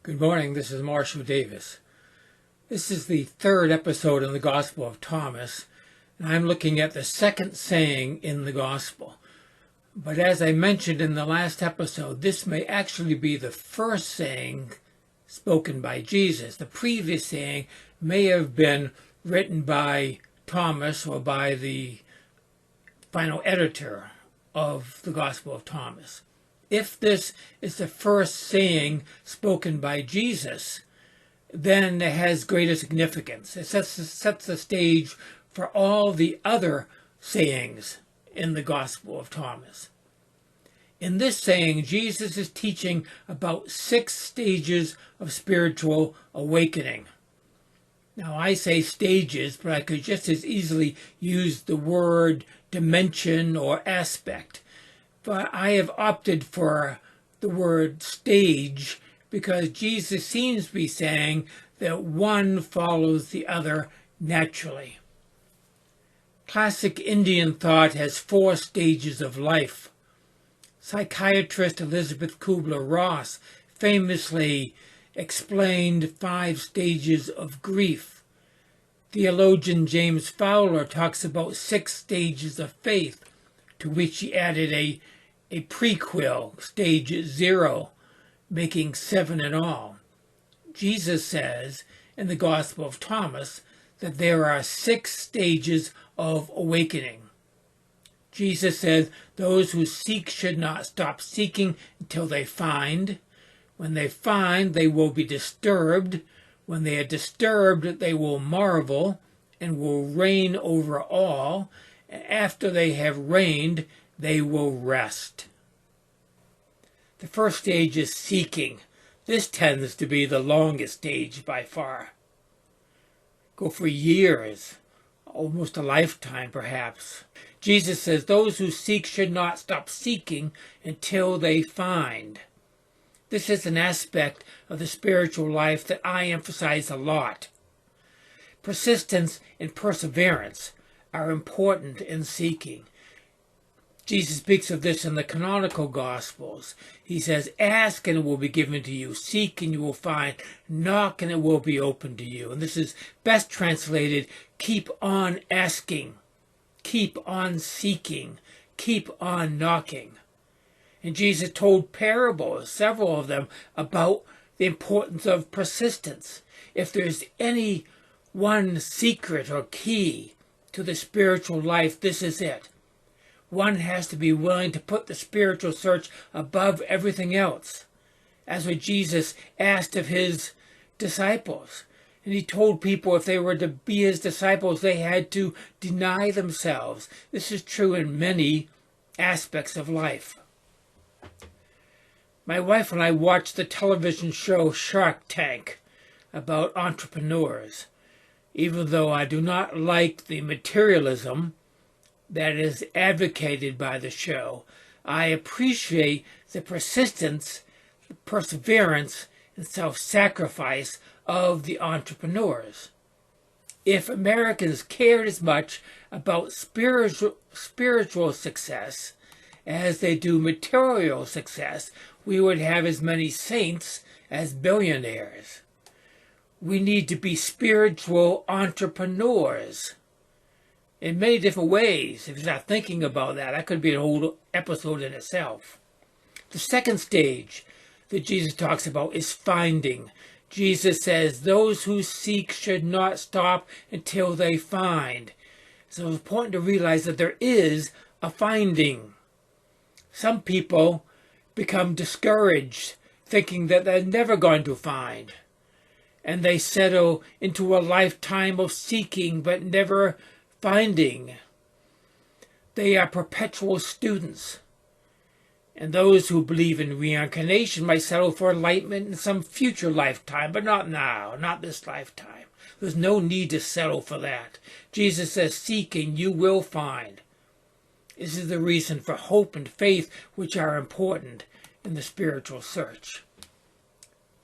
Good morning, this is Marshall Davis. This is the third episode in the Gospel of Thomas, and I'm looking at the second saying in the Gospel. But as I mentioned in the last episode, this may actually be the first saying spoken by Jesus. The previous saying may have been written by Thomas or by the final editor of the Gospel of Thomas. If this is the first saying spoken by Jesus, then it has greater significance. It sets the stage for all the other sayings in the Gospel of Thomas. In this saying, Jesus is teaching about 6 stages of spiritual awakening. Now, I say stages, but I could just as easily use the word dimension or aspect. But I have opted for the word stage because Jesus seems to be saying that one follows the other naturally. Classic Indian thought has 4 stages of life. Psychiatrist Elizabeth Kubler-Ross famously explained 5 stages of grief. Theologian James Fowler talks about 6 stages of faith, to which he added a prequel, stage 0, making 7 in all. Jesus says in the Gospel of Thomas that there are 6 stages of awakening. Jesus says those who seek should not stop seeking until they find. When they find, they will be disturbed. When they are disturbed, they will marvel and will reign over all. And after they have reigned, they will rest. The first stage is seeking. This tends to be the longest stage by far. Go for years, almost a lifetime perhaps. Jesus says those who seek should not stop seeking until they find. This is an aspect of the spiritual life that I emphasize a lot. Persistence and perseverance are important in seeking. Jesus speaks of this in the canonical Gospels. He says, ask and it will be given to you. Seek and you will find. Knock and it will be opened to you. And this is best translated, keep on asking. Keep on seeking. Keep on knocking. And Jesus told parables, several of them, about the importance of persistence. If there's any one secret or key to the spiritual life, this is it. One has to be willing to put the spiritual search above everything else. As what Jesus asked of his disciples. And he told people if they were to be his disciples, they had to deny themselves. This is true in many aspects of life. My wife and I watched the television show Shark Tank about entrepreneurs. Even though I do not like the materialism that is advocated by the show, I appreciate the persistence, the perseverance, and self-sacrifice of the entrepreneurs. If Americans cared as much about spiritual success as they do material success, we would have as many saints as billionaires. We need to be spiritual entrepreneurs in many different ways. If you're not thinking about that, that could be an whole episode in itself. The second stage that Jesus talks about is finding. Jesus says those who seek should not stop until they find. So it's important to realize that there is a finding. Some people become discouraged, thinking that they're never going to find. And they settle into a lifetime of seeking but never finding. They are perpetual students. And those who believe in reincarnation might settle for enlightenment in some future lifetime, but not now, not this lifetime. There's no need to settle for that. Jesus says, seek and you will find. This is the reason for hope and faith, which are important in the spiritual search.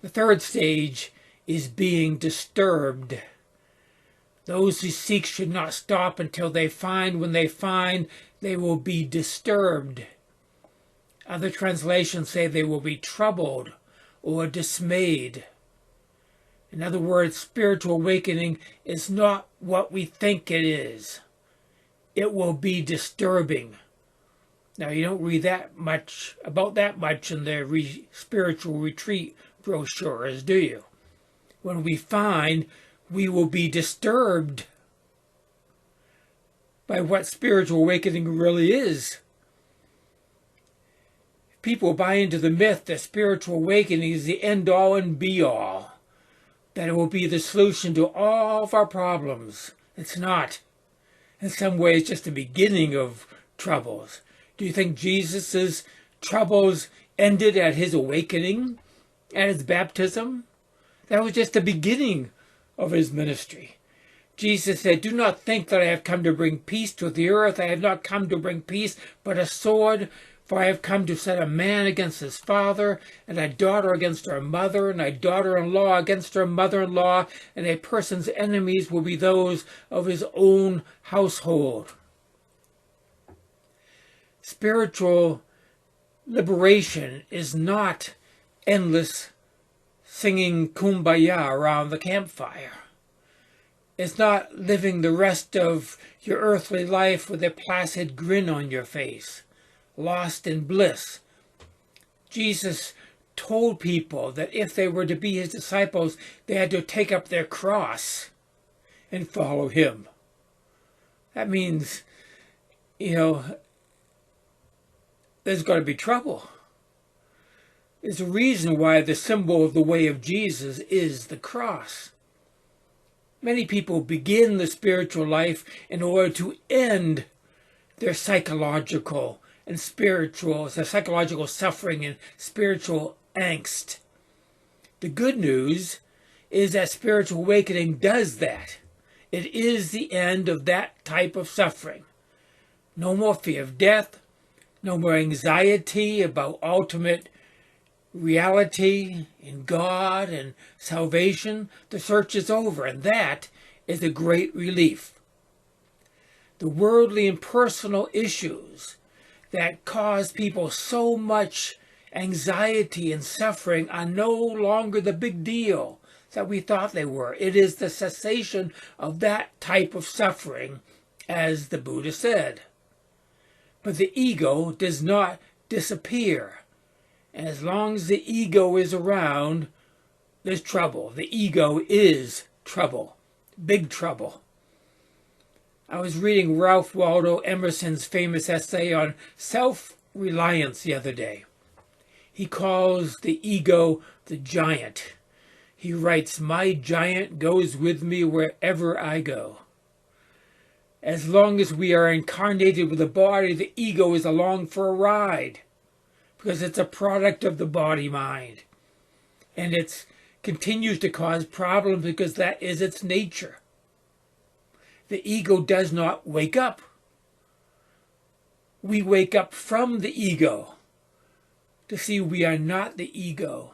The third stage is being disturbed. Those who seek should not stop until they find. When they find, they will be disturbed. Other translations say they will be troubled or dismayed. In other words, spiritual awakening is not what we think it is. It will be disturbing. Now, you don't read about that much in the spiritual retreat brochures, do you? When we find we will be disturbed by what spiritual awakening really is. People buy into the myth that spiritual awakening is the end-all and be-all, that it will be the solution to all of our problems. It's not. In some ways, just the beginning of troubles. Do you think Jesus' troubles ended at his awakening, at his baptism? That was just the beginning of his ministry. Jesus said, "Do not think that I have come to bring peace to the earth. I have not come to bring peace, but a sword. For I have come to set a man against his father, and a daughter against her mother, and a daughter-in-law against her mother-in-law, and a person's enemies will be those of his own household." Spiritual liberation is not endless singing kumbaya around the campfire. It's not living the rest of your earthly life with a placid grin on your face, lost in bliss. Jesus told people that if they were to be his disciples, they had to take up their cross and follow him. That means, there's got to be trouble. There's a reason why the symbol of the way of Jesus is the cross. Many people begin the spiritual life in order to end their psychological suffering and spiritual angst. The good news is that spiritual awakening does that. It is the end of that type of suffering. No more fear of death, no more anxiety about ultimate reality in God and salvation. The search is over, and that is a great relief. The worldly and personal issues that cause people so much anxiety and suffering are no longer the big deal that we thought they were. It is the cessation of that type of suffering, as the Buddha said. But the ego does not disappear. And as long as the ego is around, there's trouble. The ego is trouble. Big trouble. I was reading Ralph Waldo Emerson's famous essay on self-reliance the other day. He calls the ego the giant. He writes, "My giant goes with me wherever I go." As long as we are incarnated with a body, the ego is along for a ride, because it's a product of the body-mind. And it continues to cause problems because that is its nature. The ego does not wake up. We wake up from the ego to see we are not the ego.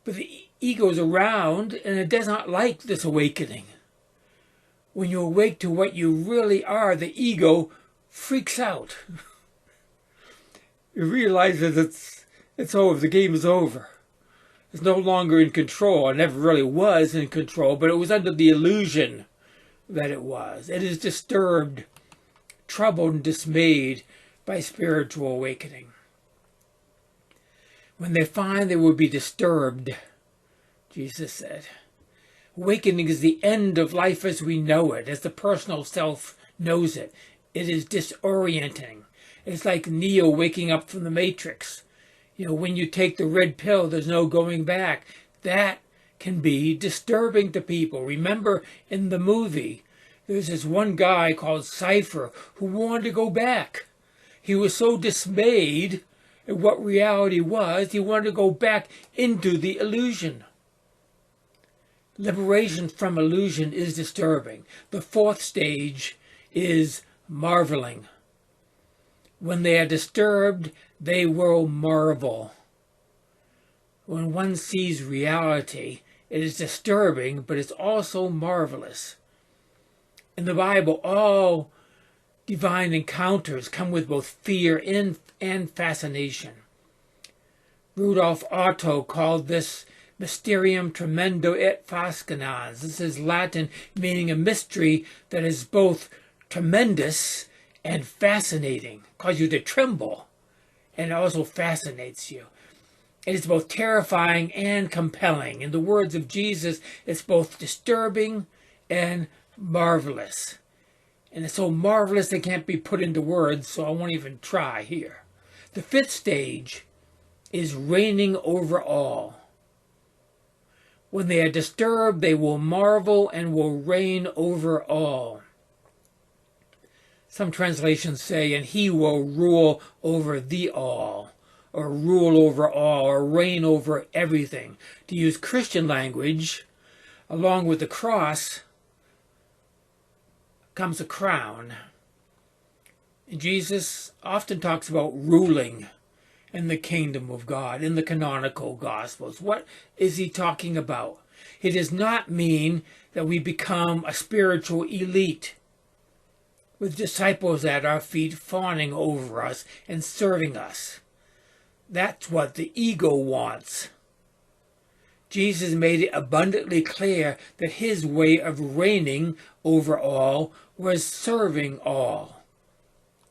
But the ego is around, and it does not like this awakening. When you awake to what you really are, the ego freaks out. It realizes it's over, the game is over. It's no longer in control. It never really was in control, but it was under the illusion that it was. It is disturbed, troubled, and dismayed by spiritual awakening. When they find they will be disturbed, Jesus said, awakening is the end of life as we know it, as the personal self knows it. It is disorienting. It's like Neo waking up from the Matrix. When you take the red pill, there's no going back. That can be disturbing to people. Remember in the movie, there's this one guy called Cypher who wanted to go back. He was so dismayed at what reality was, he wanted to go back into the illusion. Liberation from illusion is disturbing. The fourth stage is marveling. When they are disturbed, they will marvel. When one sees reality, it is disturbing, but it's also marvelous. In the Bible, all divine encounters come with both fear and fascination. Rudolf Otto called this Mysterium Tremendo et Fascinans. This is Latin meaning a mystery that is both tremendous and fascinating, causes you to tremble, and it also fascinates you. It is both terrifying and compelling. In the words of Jesus, it's both disturbing and marvelous. And it's so marvelous it can't be put into words, so I won't even try here. The fifth stage is reigning over all. When they are disturbed, they will marvel and will reign over all. Some translations say, and he will rule over the all, or rule over all, or reign over everything. To use Christian language, along with the cross comes a crown. And Jesus often talks about ruling in the kingdom of God, in the canonical Gospels. What is he talking about? It does not mean that we become a spiritual elite with disciples at our feet fawning over us and serving us. That's what the ego wants. Jesus made it abundantly clear that his way of reigning over all was serving all,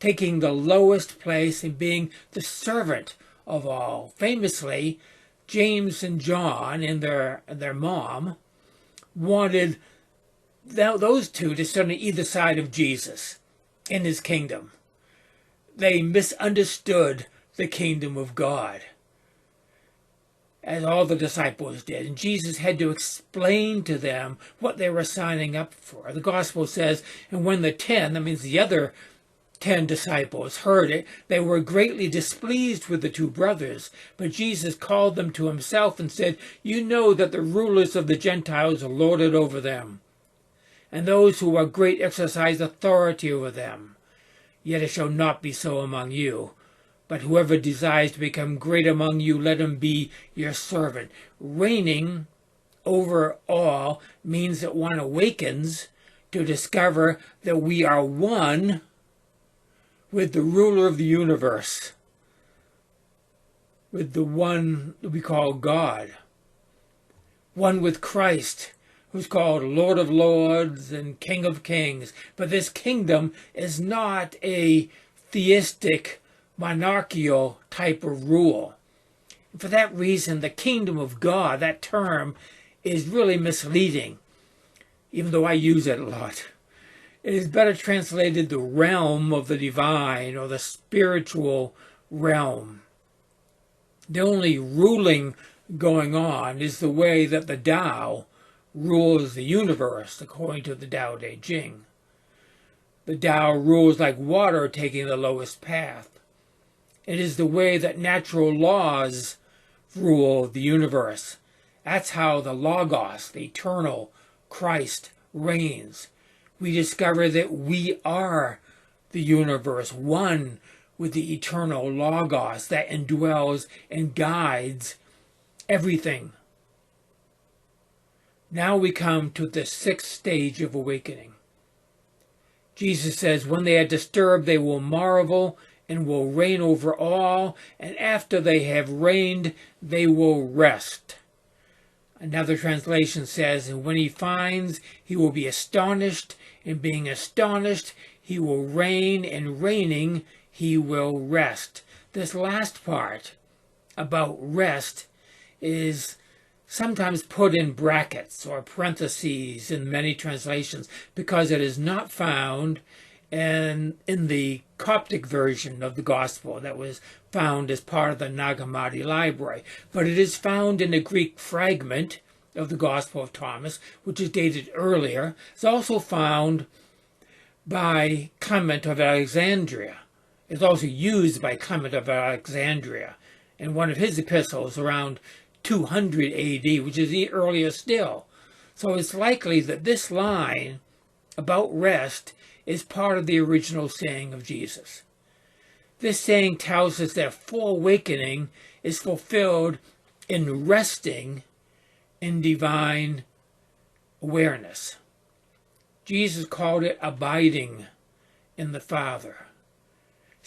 taking the lowest place and being the servant of all. Famously, James and John and their mom wanted those two to sit on either side of Jesus in his kingdom. They misunderstood the kingdom of God, as all the disciples did. And Jesus had to explain to them what they were signing up for. The gospel says, and when the 10, that means the other 10 disciples, heard it, they were greatly displeased with the two brothers. But Jesus called them to himself and said, you know that the rulers of the Gentiles lord it over them, and those who are great exercise authority over them. Yet it shall not be so among you. But whoever desires to become great among you, let him be your servant. Reigning over all means that one awakens to discover that we are one with the ruler of the universe, with the one we call God, one with Christ, who's called Lord of Lords and King of Kings. But this kingdom is not a theistic monarchical type of rule. And for that reason, the kingdom of God, that term, is really misleading, even though I use it a lot. It is better translated the realm of the divine, or the spiritual realm. The only ruling going on is the way that the Tao rules the universe, according to the Tao Te Ching. The Tao rules like water taking the lowest path. It is the way that natural laws rule the universe. That's how the Logos, the eternal Christ, reigns. We discover that we are the universe, one with the eternal Logos that indwells and guides everything. Now we come to the sixth stage of awakening. Jesus says, when they are disturbed, they will marvel and will reign over all, and after they have reigned, they will rest. Another translation says, and when he finds, he will be astonished, and being astonished, he will reign, and reigning, he will rest. This last part about rest is sometimes put in brackets or parentheses in many translations because it is not found in the Coptic version of the Gospel that was found as part of the Nag Hammadi library. But it is found in a Greek fragment of the Gospel of Thomas, which is dated earlier. It's also found by Clement of Alexandria. It's also used by Clement of Alexandria in one of his epistles around 200 AD, which is earlier still. So it's likely that this line about rest is part of the original saying of Jesus. This saying tells us that full awakening is fulfilled in resting in divine awareness. Jesus called it abiding in the Father.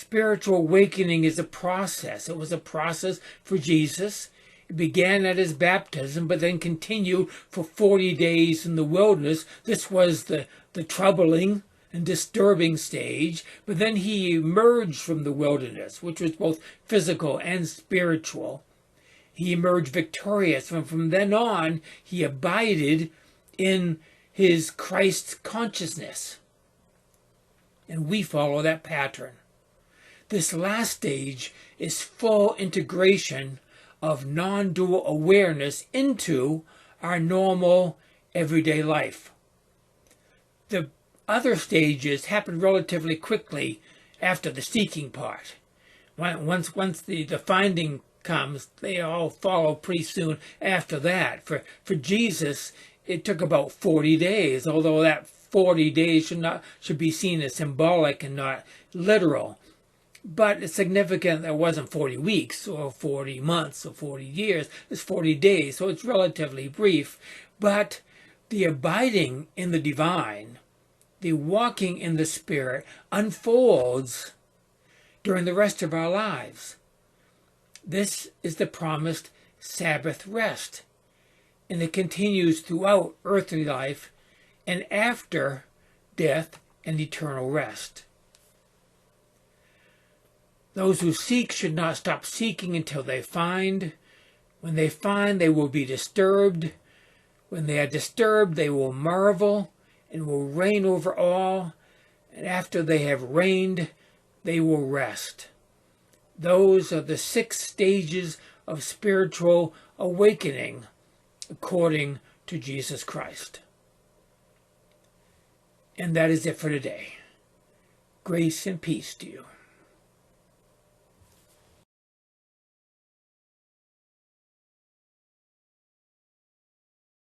Spiritual awakening is a process. It was a process for Jesus. It began at his baptism, but then continued for 40 days in the wilderness. This was the troubling and disturbing stage, but then he emerged from the wilderness, which was both physical and spiritual. He emerged victorious, and from then on, he abided in his Christ consciousness. And we follow that pattern. This last stage is full integration of non-dual awareness into our normal everyday life. The other stages happen relatively quickly after the seeking part. Once the finding comes, they all follow pretty soon after that. For Jesus, it took about 40 days, although that 40 days should be seen as symbolic and not literal. But it's significant that it wasn't 40 weeks or 40 months or 40 years. It's 40 days, so it's relatively brief. But the abiding in the divine, the walking in the Spirit, unfolds during the rest of our lives. This is the promised Sabbath rest, and it continues throughout earthly life and after death and eternal rest. Those who seek should not stop seeking until they find. When they find, they will be disturbed. When they are disturbed, they will marvel and will reign over all. And after they have reigned, they will rest. Those are the 6 stages of spiritual awakening according to Jesus Christ. And that is it for today. Grace and peace to you.